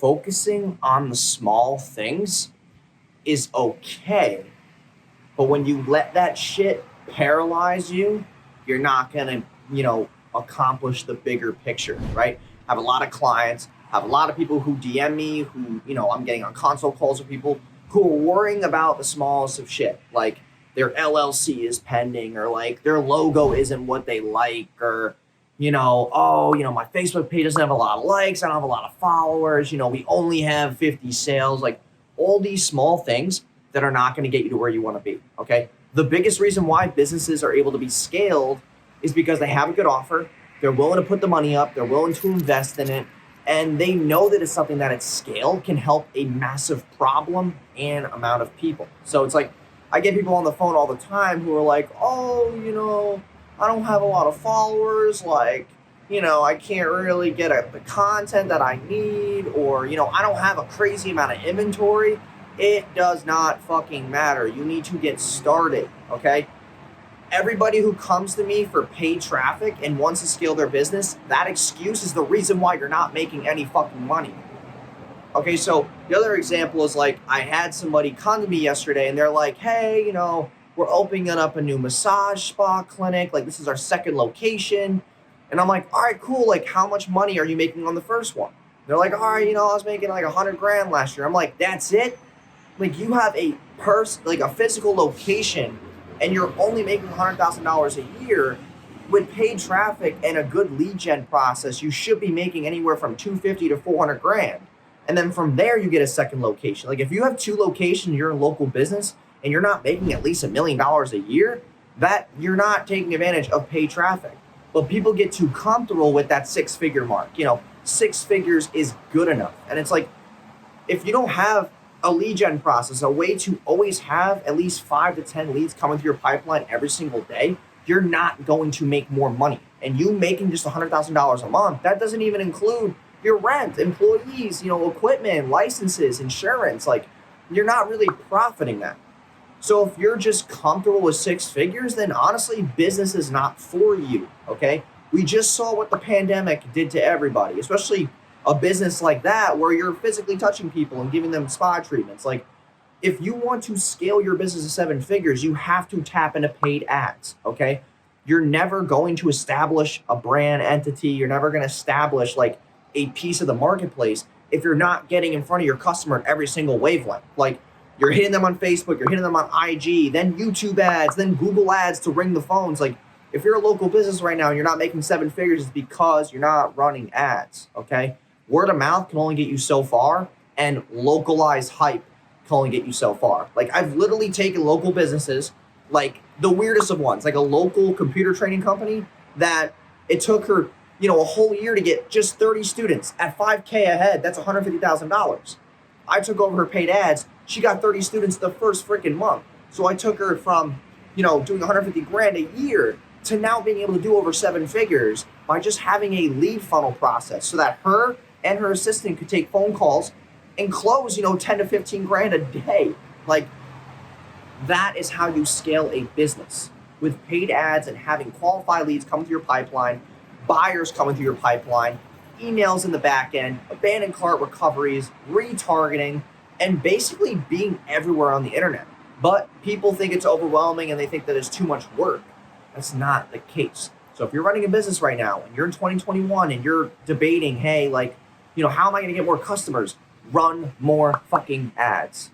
focusing on the small things is okay. But when you let that shit paralyze you, you're not gonna, accomplish the bigger picture, right? I have a lot of clients, have a lot of people who DM me, who, I'm getting on consult calls with people who are worrying about the smallest of shit. Like their LLC is pending, or like their logo isn't what they like, or, my Facebook page doesn't have a lot of likes, I don't have a lot of followers, we only have 50 sales, like all these small things that are not going to get you to where you want to be, okay? The biggest reason why businesses are able to be scaled is because they have a good offer, they're willing to put the money up, they're willing to invest in it, and they know that it's something that at scale can help a massive problem and amount of people. So it's like, I get people on the phone all the time who are like, I don't have a lot of followers, like, I can't really get the content that I need, or, I don't have a crazy amount of inventory. It does not fucking matter. You need to get started, okay? Everybody who comes to me for paid traffic and wants to scale their business, that excuse is the reason why you're not making any fucking money. Okay, so the other example is like, I had somebody come to me yesterday and they're like, hey, we're opening up a new massage spa clinic. Like, this is our second location. And I'm like, all right, cool. Like, how much money are you making on the first one? They're like, all right, I was making like $100,000 last year. I'm like, that's it? Like, you have a physical location and you're only making $100,000 a year. With paid traffic and a good lead gen process, you should be making anywhere from $250,000 to $400,000. And then from there, you get a second location. Like, if you have two locations, you're a local business and you're not making at least $1 million a year, that you're not taking advantage of paid traffic. But people get too comfortable with that 6-figure mark. 6 figures is good enough. And it's like, if you don't have a lead gen process, a way to always have at least 5 to 10 leads coming through your pipeline every single day, you're not going to make more money. And you making just $100,000 a month, that doesn't even include your rent, employees, equipment, licenses, insurance. Like, you're not really profiting that. So if you're just comfortable with 6 figures, then honestly, business is not for you, okay? We just saw what the pandemic did to everybody, especially a business like that where you're physically touching people and giving them spa treatments. Like, if you want to scale your business to 7 figures, you have to tap into paid ads, okay? You're never going to establish a brand entity. You're never going to establish like a piece of the marketplace if you're not getting in front of your customer at every single wavelength. Like, you're hitting them on Facebook, you're hitting them on IG, then YouTube ads, then Google ads to ring the phones. Like, if you're a local business right now and you're not making 7 figures, it's because you're not running ads, okay? Word of mouth can only get you so far, and localized hype can only get you so far. Like, I've literally taken local businesses, like the weirdest of ones, like a local computer training company that it took her, a whole year to get just 30 students at $5K a head. That's $150,000. I took over her paid ads. She got 30 students the first freaking month. So I took her from, doing $150,000 a year to now being able to do over 7 figures by just having a lead funnel process so that her and her assistant could take phone calls and close, 10 to 15 grand a day. Like, that is how you scale a business, with paid ads and having qualified leads come through your pipeline, buyers coming through your pipeline, emails in the back end, abandoned cart recoveries, retargeting, and basically being everywhere on the internet. But people think it's overwhelming and they think that it's too much work. That's not the case. So if you're running a business right now and you're in 2021 and you're debating, hey, like, how am I going to get more customers? Run more fucking ads.